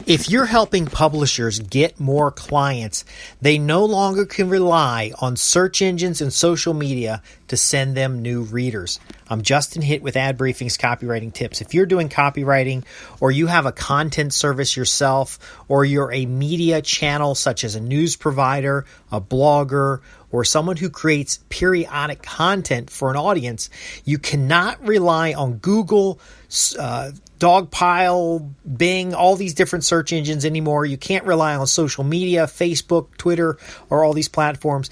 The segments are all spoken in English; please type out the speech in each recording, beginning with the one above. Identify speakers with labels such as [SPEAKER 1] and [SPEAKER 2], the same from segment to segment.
[SPEAKER 1] If you're helping publishers get more clients, they no longer can rely on search engines and social media to send them new readers. I'm Justin Hitt with Ad Briefing's Copywriting Tips. If you're doing copywriting, or you have a content service yourself, or you're a media channel such as a news provider, a blogger, or someone who creates periodic content for an audience, you cannot rely on Google, Dogpile, Bing, all these different search engines anymore. You can't rely on social media, Facebook, Twitter, or all these platforms,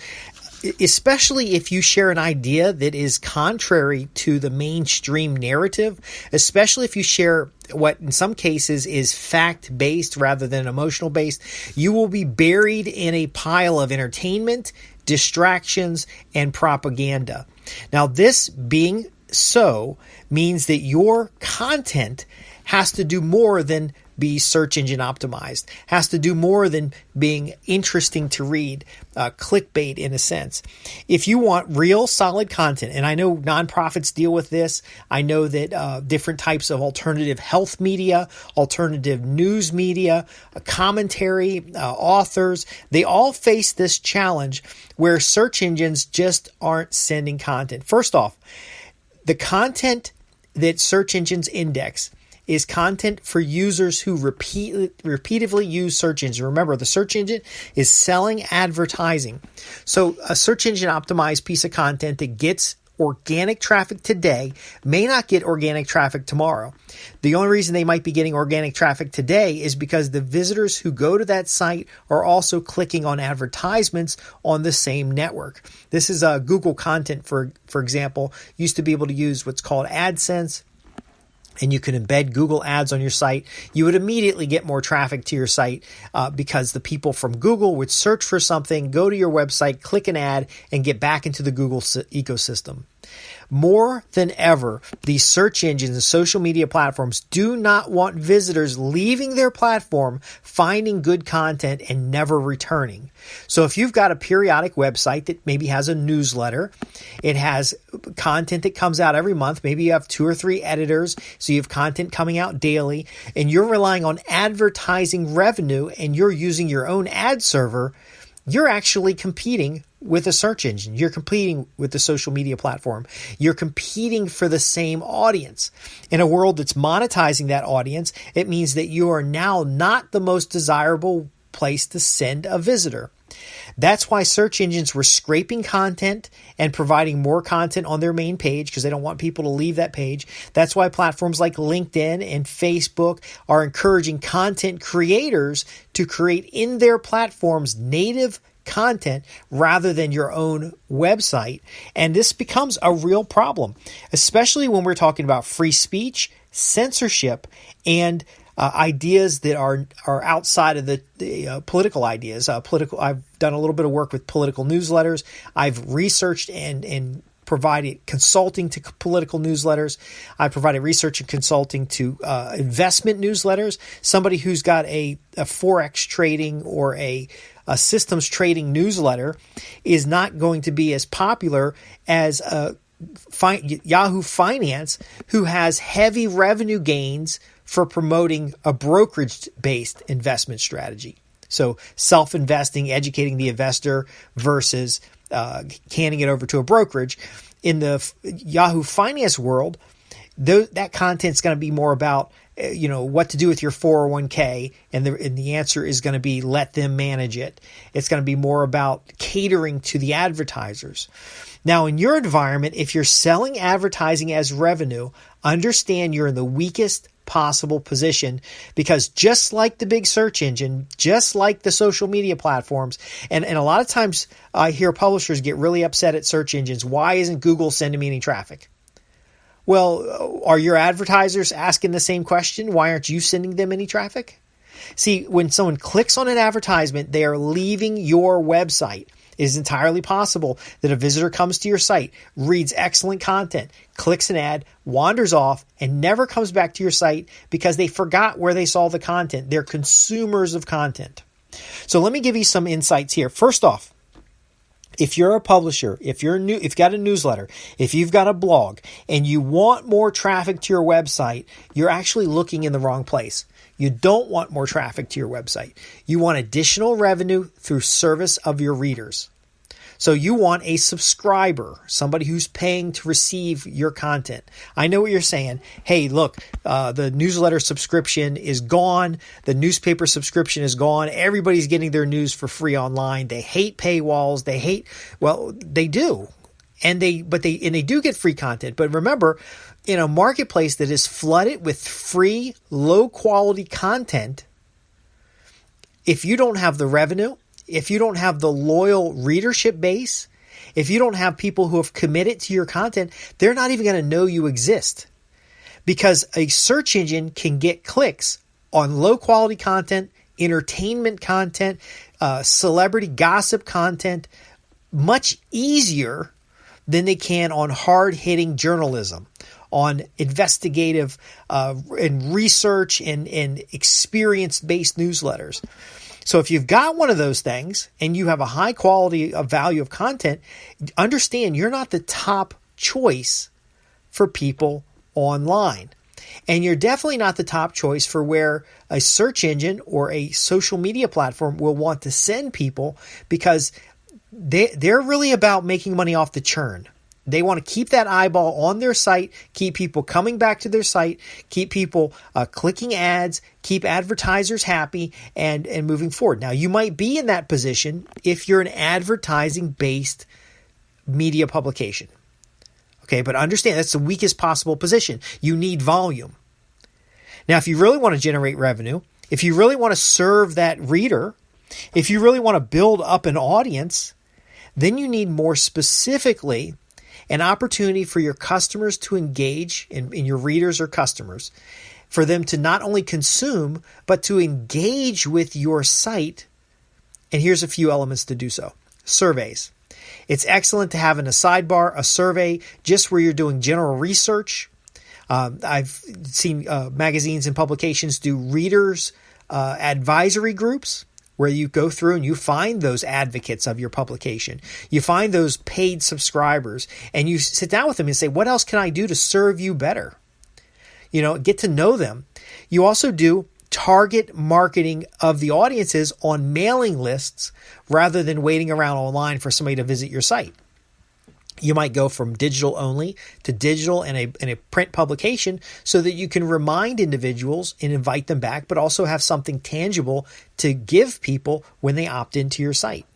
[SPEAKER 1] especially if you share an idea that is contrary to the mainstream narrative, especially if you share what in some cases is fact-based rather than emotional-based. You will be buried in a pile of entertainment, distractions, and propaganda. Now, this being so means that your content has to do more than be search engine optimized, has to do more than being interesting to read, clickbait in a sense. If you want real solid content, and I know nonprofits deal with this, I know that different types of alternative health media, alternative news media, commentary, authors, they all face this challenge where search engines just aren't sending content. First off, the content that search engines index is content for users who repeatedly use search engines. Remember, the search engine is selling advertising. So a search engine optimized piece of content that gets organic traffic today may not get organic traffic tomorrow. The only reason they might be getting organic traffic today is because the visitors who go to that site are also clicking on advertisements on the same network. This is Google content, for example, used to be able to use what's called AdSense, and you can embed Google ads on your site. You would immediately get more traffic to your site because the people from Google would search for something, go to your website, click an ad, and get back into the Google ecosystem. More than ever, these search engines and social media platforms do not want visitors leaving their platform, finding good content, and never returning. So if you've got a periodic website that maybe has a newsletter, it has content that comes out every month, maybe you have 2 or 3 editors, so you have content coming out daily, and you're relying on advertising revenue and you're using your own ad server, you're actually competing with a search engine. You're competing with the social media platform. You're competing for the same audience. In a world that's monetizing that audience, it means that you are now not the most desirable place to send a visitor. That's why search engines were scraping content and providing more content on their main page because they don't want people to leave that page. That's why platforms like LinkedIn and Facebook are encouraging content creators to create in their platforms native content rather than your own website. And this becomes a real problem, especially when we're talking about free speech, censorship, and ideas that are outside of the political ideas. I've done a little bit of work with political newsletters. I've researched and provided consulting to political newsletters. I provided research and consulting to investment newsletters. Somebody who's got a Forex trading or a systems trading newsletter is not going to be as popular as Yahoo Finance, who has heavy revenue gains for promoting a brokerage-based investment strategy. So self-investing, educating the investor versus handing it over to a brokerage. In the Yahoo Finance world, that content's going to be more about what to do with your 401k, and the answer is going to be let them manage it. It's going to be more about catering to the advertisers. Now, in your environment, if you're selling advertising as revenue, understand you're in the weakest possible position, because just like the big search engine, just like the social media platforms, and a lot of times I hear publishers get really upset at search engines. Why isn't Google sending me any traffic? Well, are your advertisers asking the same question? Why aren't you sending them any traffic? See, when someone clicks on an advertisement, they are leaving your website. It is entirely possible that a visitor comes to your site, reads excellent content, clicks an ad, wanders off, and never comes back to your site because they forgot where they saw the content. They're consumers of content. So let me give you some insights here. First off, if you're a publisher, if you've got a newsletter, if you've got a blog, and you want more traffic to your website, you're actually looking in the wrong place. You don't want more traffic to your website. You want additional revenue through service of your readers. So you want a subscriber, somebody who's paying to receive your content. I know what you're saying. Hey, look, the newsletter subscription is gone. The newspaper subscription is gone. Everybody's getting their news for free online. They hate paywalls. They do. And they do get free content. But remember, in a marketplace that is flooded with free, low quality content, if you don't have the revenue, if you don't have the loyal readership base, if you don't have people who have committed to your content, they're not even going to know you exist. Because a search engine can get clicks on low quality content, entertainment content, celebrity gossip content, much easier than they can on hard-hitting journalism, on investigative and research and experience-based newsletters. So if you've got one of those things and you have a high quality of value of content, understand you're not the top choice for people online. And you're definitely not the top choice for where a search engine or a social media platform will want to send people, because they're really about making money off the churn. They want to keep that eyeball on their site, keep people coming back to their site, keep people clicking ads, keep advertisers happy, and moving forward. Now, you might be in that position if you're an advertising-based media publication. Okay, but understand that's the weakest possible position. You need volume. Now, if you really want to generate revenue, if you really want to serve that reader, if you really want to build up an audience, then you need more specifically an opportunity for your customers to engage, in your readers or customers, for them to not only consume, but to engage with your site. And here's a few elements to do so. Surveys. It's excellent to have in a sidebar a survey just where you're doing general research. I've seen magazines and publications do readers advisory groups, where you go through and you find those advocates of your publication. You find those paid subscribers and you sit down with them and say, what else can I do to serve you better? Get to know them. You also do target marketing of the audiences on mailing lists rather than waiting around online for somebody to visit your site. You might go from digital only to digital and a print publication so that you can remind individuals and invite them back, but also have something tangible to give people when they opt into your site.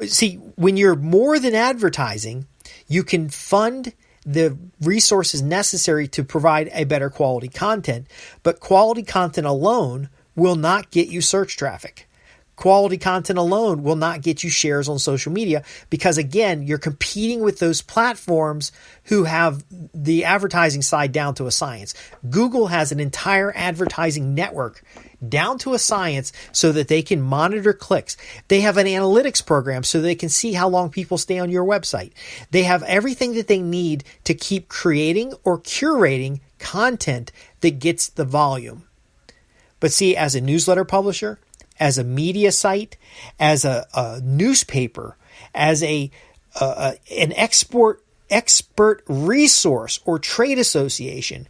[SPEAKER 1] See, when you're more than advertising, you can fund the resources necessary to provide a better quality content, but quality content alone will not get you search traffic. Quality content alone will not get you shares on social media, because again, you're competing with those platforms who have the advertising side down to a science. Google has an entire advertising network down to a science so that they can monitor clicks. They have an analytics program so they can see how long people stay on your website. They have everything that they need to keep creating or curating content that gets the volume. But see, as a newsletter publisher, as a media site, as a newspaper, as an expert resource or trade association,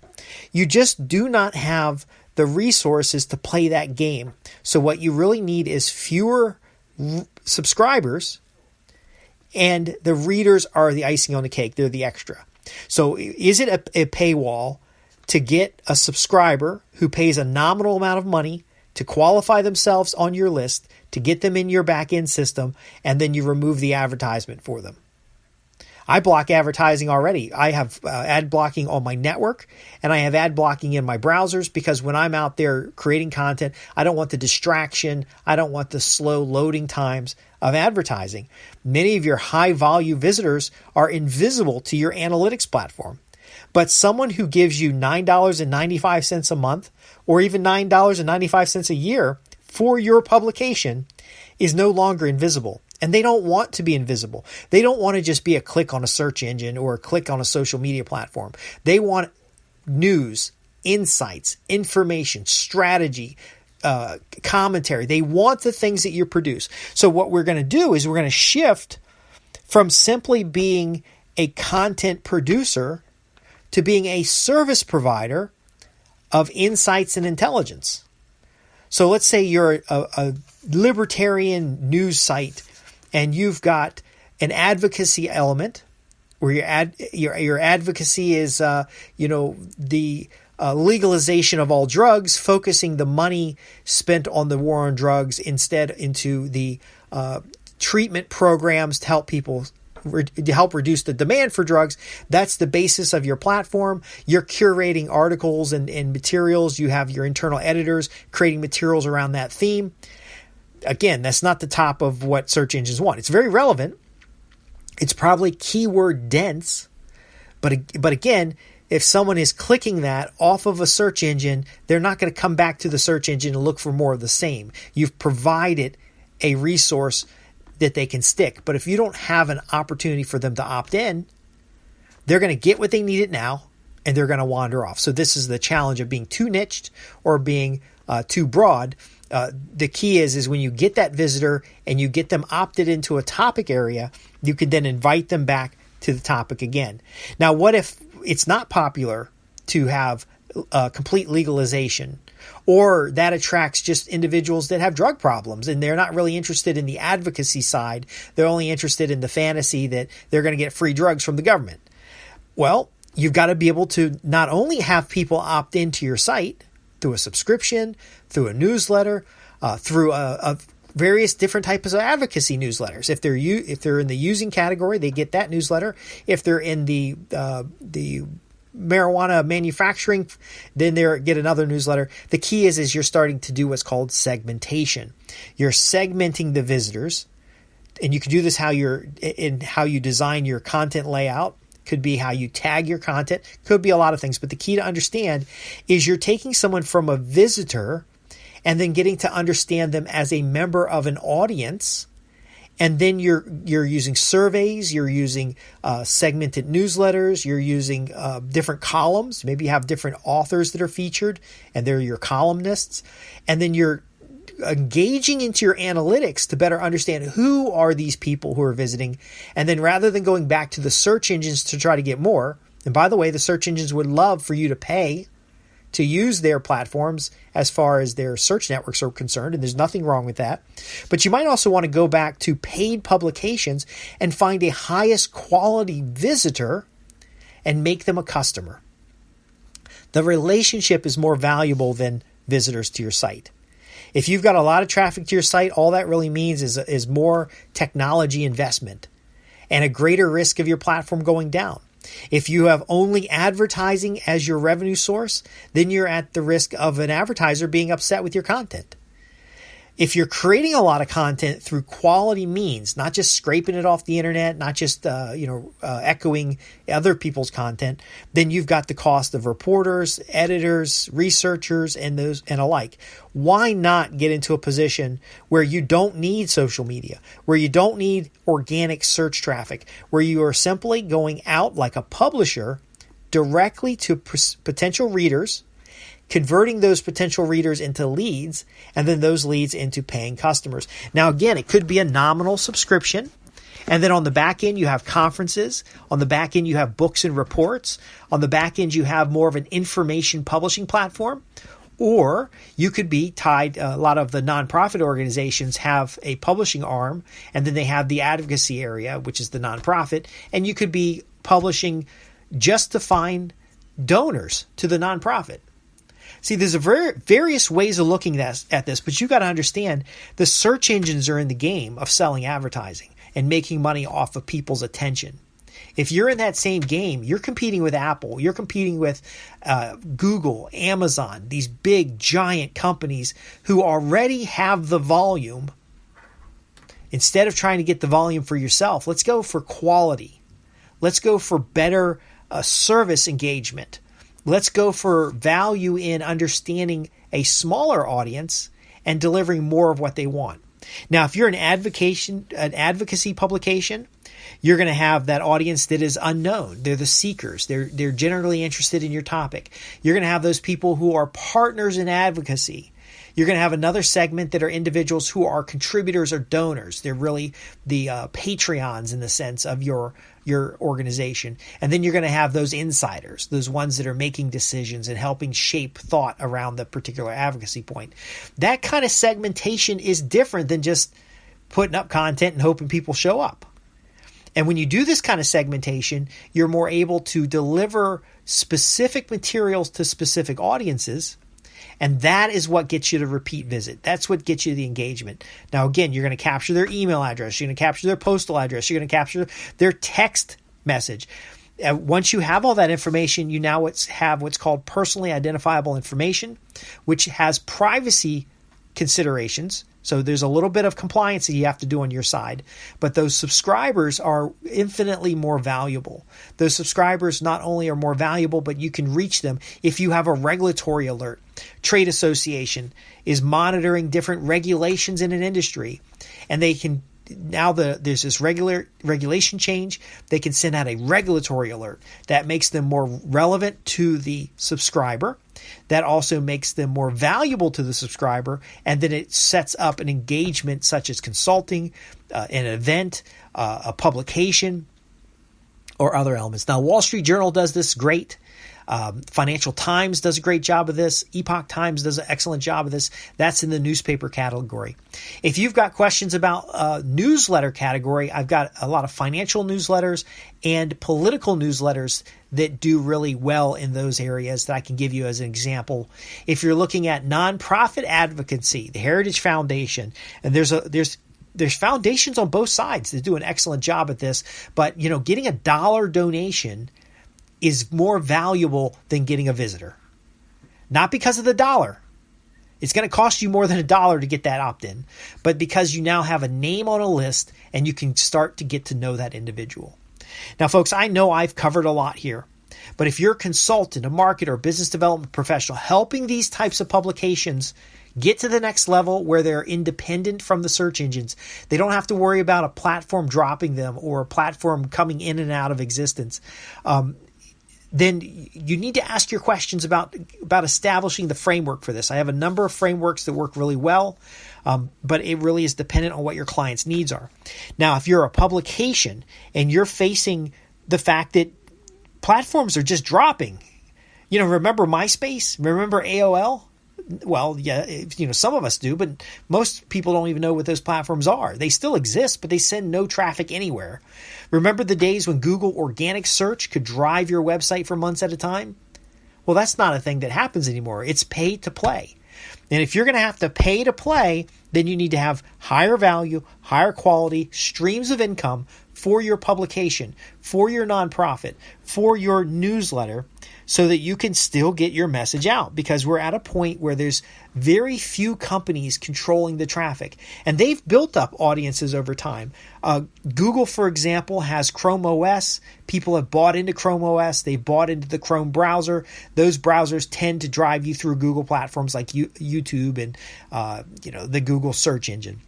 [SPEAKER 1] you just do not have the resources to play that game. So what you really need is fewer subscribers, and the readers are the icing on the cake. They're the extra. So is it a paywall to get a subscriber who pays a nominal amount of money to qualify themselves on your list, to get them in your back-end system, and then you remove the advertisement for them? I block advertising already. I have ad blocking on my network, and I have ad blocking in my browsers, because when I'm out there creating content, I don't want the distraction. I don't want the slow loading times of advertising. Many of your high-value visitors are invisible to your analytics platform. But someone who gives you $9.95 a month, or even $9.95 a year for your publication, is no longer invisible. And they don't want to be invisible. They don't want to just be a click on a search engine or a click on a social media platform. They want news, insights, information, strategy, commentary. They want the things that you produce. So what we're going to do is we're going to shift from simply being a content producer to being a service provider of insights and intelligence. So let's say you're a libertarian news site and you've got an advocacy element where your advocacy is, the legalization of all drugs, focusing the money spent on the war on drugs instead into the treatment programs to help people to help reduce the demand for drugs. That's the basis of your platform. You're curating articles and materials. You have your internal editors creating materials around that theme. Again, that's not the top of what search engines want. It's very relevant. It's probably keyword dense. But again, if someone is clicking that off of a search engine, they're not going to come back to the search engine and look for more of the same. You've provided a resource that they can stick. But if you don't have an opportunity for them to opt in, they're going to get what they need it now, and they're going to wander off. So this is the challenge of being too niched or being too broad. The key is when you get that visitor and you get them opted into a topic area, you can then invite them back to the topic again. Now, what if it's not popular to have complete legalization, or that attracts just individuals that have drug problems and they're not really interested in the advocacy side? They're only interested in the fantasy that they're going to get free drugs from the government. Well, you've got to be able to not only have people opt into your site through a subscription, through a newsletter, through various different types of advocacy newsletters. If they're in the using category, they get that newsletter. If they're in the marijuana manufacturing, then they get another newsletter. The key is you're starting to do what's called segmentation. You're segmenting the visitors, and you can do this how you design your content layout. Could be how you tag your content. Could be a lot of things. But the key to understand is you're taking someone from a visitor and then getting to understand them as a member of an audience. And then you're using surveys, you're using segmented newsletters, you're using different columns. Maybe you have different authors that are featured, and they're your columnists. And then you're engaging into your analytics to better understand who are these people who are visiting. And then rather than going back to the search engines to try to get more, and by the way, the search engines would love for you to pay to use their platforms as far as their search networks are concerned, and there's nothing wrong with that. But you might also want to go back to paid publications and find a highest quality visitor and make them a customer. The relationship is more valuable than visitors to your site. If you've got a lot of traffic to your site, all that really means is more technology investment and a greater risk of your platform going down. If you have only advertising as your revenue source, then you're at the risk of an advertiser being upset with your content. If you're creating a lot of content through quality means, not just scraping it off the internet, not just echoing other people's content, then you've got the cost of reporters, editors, researchers, and alike. Why not get into a position where you don't need social media, where you don't need organic search traffic, where you are simply going out like a publisher directly to potential readers, converting those potential readers into leads, and then those leads into paying customers. Now, again, it could be a nominal subscription. And then on the back end, you have conferences. On the back end, you have books and reports. On the back end, you have more of an information publishing platform. Or you could be tied, a lot of the nonprofit organizations have a publishing arm, and then they have the advocacy area, which is the nonprofit. And you could be publishing just to find donors to the nonprofit. See, there's various ways of looking at this, but you got to understand the search engines are in the game of selling advertising and making money off of people's attention. If you're in that same game, you're competing with Apple, you're competing with Google, Amazon, these big giant companies who already have the volume. Instead of trying to get the volume for yourself, let's go for quality. Let's go for better service engagement. Let's go for value in understanding a smaller audience and delivering more of what they want. Now, if you're an advocacy publication, you're going to have that audience that is unknown. They're the seekers. They're generally interested in your topic. You're going to have those people who are partners in advocacy. You're going to have another segment that are individuals who are contributors or donors. They're really the Patreons in the sense of your organization. And then you're going to have those insiders, those ones that are making decisions and helping shape thought around the particular advocacy point. That kind of segmentation is different than just putting up content and hoping people show up. And when you do this kind of segmentation, you're more able to deliver specific materials to specific audiences. And that is what gets you the repeat visit. That's what gets you the engagement. Now, again, you're going to capture their email address. You're going to capture their postal address. You're going to capture their text message. Once you have all that information, you now have what's called personally identifiable information, which has privacy considerations. So there's a little bit of compliance that you have to do on your side, but those subscribers are infinitely more valuable. Those subscribers not only are more valuable, but you can reach them if you have a regulatory alert. Trade association is monitoring different regulations in an industry, and they can now there's this regulation change. They can send out a regulatory alert that makes them more relevant to the subscriber. That also makes them more valuable to the subscriber, and then it sets up an engagement such as consulting, an event, a publication, or other elements. Now, Wall Street Journal does this great. Financial Times does a great job of this. Epoch Times does an excellent job of this. That's in the newspaper category. If you've got questions about newsletter category, I've got a lot of financial newsletters and political newsletters that do really well in those areas that I can give you as an example. If you're looking at nonprofit advocacy, the Heritage Foundation, and there's foundations on both sides that do an excellent job at this, but getting a dollar donation is more valuable than getting a visitor. Not because of the dollar. It's going to cost you more than $1 to get that opt-in, but because you now have a name on a list and you can start to get to know that individual. Now, folks, I know I've covered a lot here, but if you're a consultant, a marketer, a business development professional, helping these types of publications get to the next level where they're independent from the search engines, they don't have to worry about a platform dropping them or a platform coming in and out of existence, then you need to ask your questions about establishing the framework for this. I have a number of frameworks that work really well, but it really is dependent on what your client's needs are. Now, if you're a publication and you're facing the fact that platforms are just dropping, remember MySpace? Remember AOL? Well, yeah, some of us do, but most people don't even know what those platforms are. They still exist, but they send no traffic anywhere. Remember the days when Google organic search could drive your website for months at a time? Well, that's not a thing that happens anymore. It's pay to play. And if you're going to have to pay to play, then you need to have higher value, higher quality streams of income for your publication, for your nonprofit, for your newsletter, so that you can still get your message out, because we're at a point where there's very few companies controlling the traffic, and they've built up audiences over time. Google, for example, has Chrome OS. People have bought into Chrome OS. They've bought into the Chrome browser. Those browsers tend to drive you through Google platforms like YouTube and the Google search engine.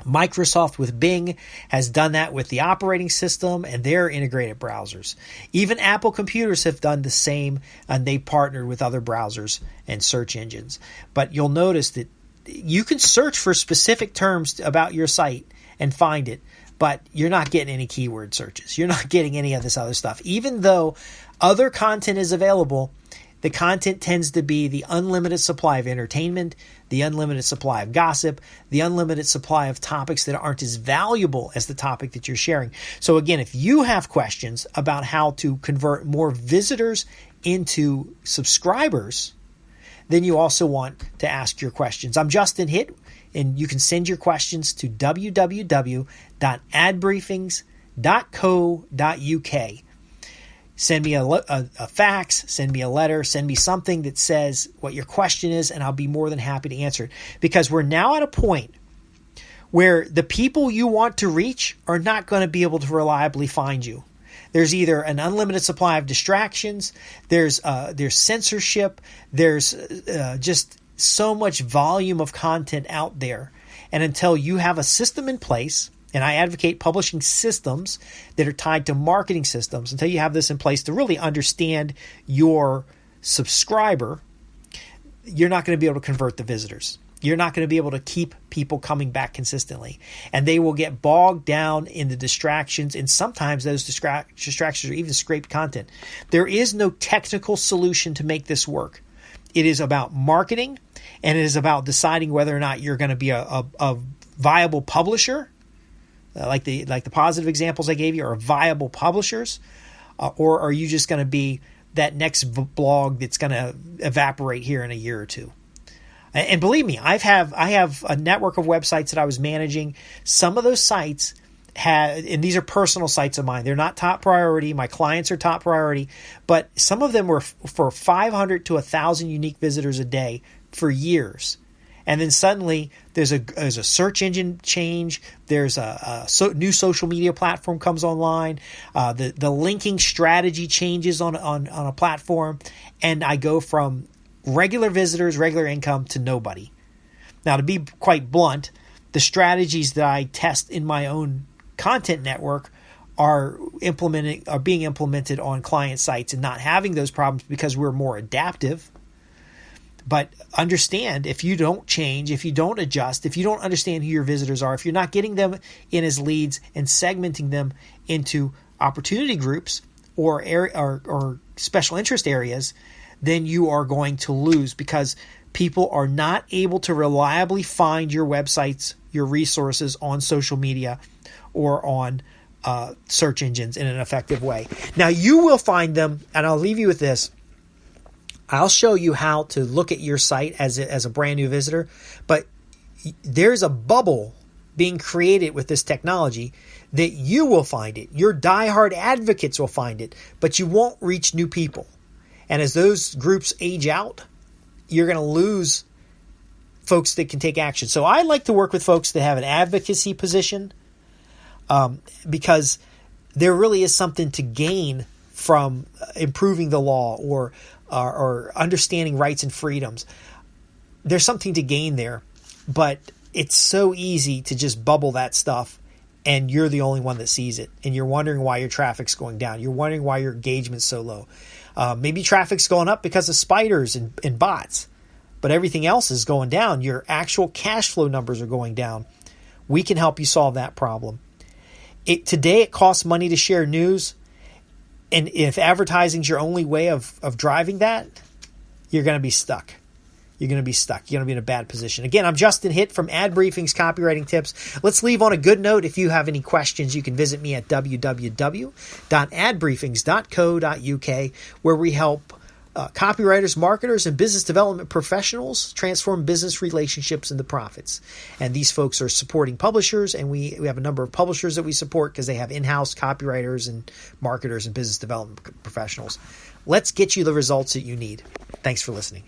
[SPEAKER 1] Microsoft with Bing has done that with the operating system and their integrated browsers. Even Apple computers have done the same, and they partnered with other browsers and search engines. But you'll notice that you can search for specific terms about your site and find it, but you're not getting any keyword searches. You're not getting any of this other stuff. Even though other content is available, the content tends to be the unlimited supply of entertainment, the unlimited supply of gossip, the unlimited supply of topics that aren't as valuable as the topic that you're sharing. So again, if you have questions about how to convert more visitors into subscribers, then you also want to ask your questions. I'm Justin Hitt, and you can send your questions to www.adbriefings.co.uk. Send me a fax, send me a letter, send me something that says what your question is, and I'll be more than happy to answer it. Because we're now at a point where the people you want to reach are not going to be able to reliably find you. There's either an unlimited supply of distractions, there's censorship, there's just so much volume of content out there. And until you have a system in place, and I advocate publishing systems that are tied to marketing systems, until you have this in place to really understand your subscriber, you're not going to be able to convert the visitors. You're not going to be able to keep people coming back consistently, and they will get bogged down in the distractions. And sometimes those distractions are even scraped content. There is no technical solution to make this work. It is about marketing, and it is about deciding whether or not you're going to be a viable publisher, like the positive examples I gave you are viable publishers, or are you just going to be that next blog that's going to evaporate here in a year or two? And believe me, I have a network of websites that I was managing. Some of those sites and these are personal sites of mine. They're not top priority. My clients are top priority, but some of them were for 500 to 1,000 unique visitors a day for years. And then suddenly there's a search engine change. There's a new social media platform comes online. The linking strategy changes on a platform, and I go from regular visitors, regular income to nobody. Now, to be quite blunt, the strategies that I test in my own content network are being implemented on client sites and not having those problems because we're more adaptive. But understand, if you don't change, if you don't adjust, if you don't understand who your visitors are, if you're not getting them in as leads and segmenting them into opportunity groups or special interest areas, then you are going to lose, because people are not able to reliably find your websites, your resources on social media or on search engines in an effective way. Now, you will find them, and I'll leave you with this. I'll show you how to look at your site as a brand new visitor, but there's a bubble being created with this technology that you will find it. Your diehard advocates will find it, but you won't reach new people. And as those groups age out, you're going to lose folks that can take action. So I like to work with folks that have an advocacy position, because there really is something to gain from improving the law or understanding rights and freedoms. There's something to gain there, but it's so easy to just bubble that stuff, and you're the only one that sees it, and you're wondering why your traffic's going down. You're wondering why your engagement's so low. Maybe traffic's going up because of spiders and bots, but everything else is going down. Your actual cash flow numbers are going down. We can help you solve that problem. Today it costs money to share news, and if advertising's your only way of driving that, you're going to be stuck. You're going to be stuck. You're going to be in a bad position. Again, I'm Justin Hitt from Ad Briefing's Copywriting Tips. Let's leave on a good note. If you have any questions, you can visit me at www.adbriefings.co.uk, where we help copywriters, marketers, and business development professionals transform business relationships into profits. And these folks are supporting publishers, and we have a number of publishers that we support because they have in-house copywriters and marketers and business development professionals. Let's get you the results that you need. Thanks for listening.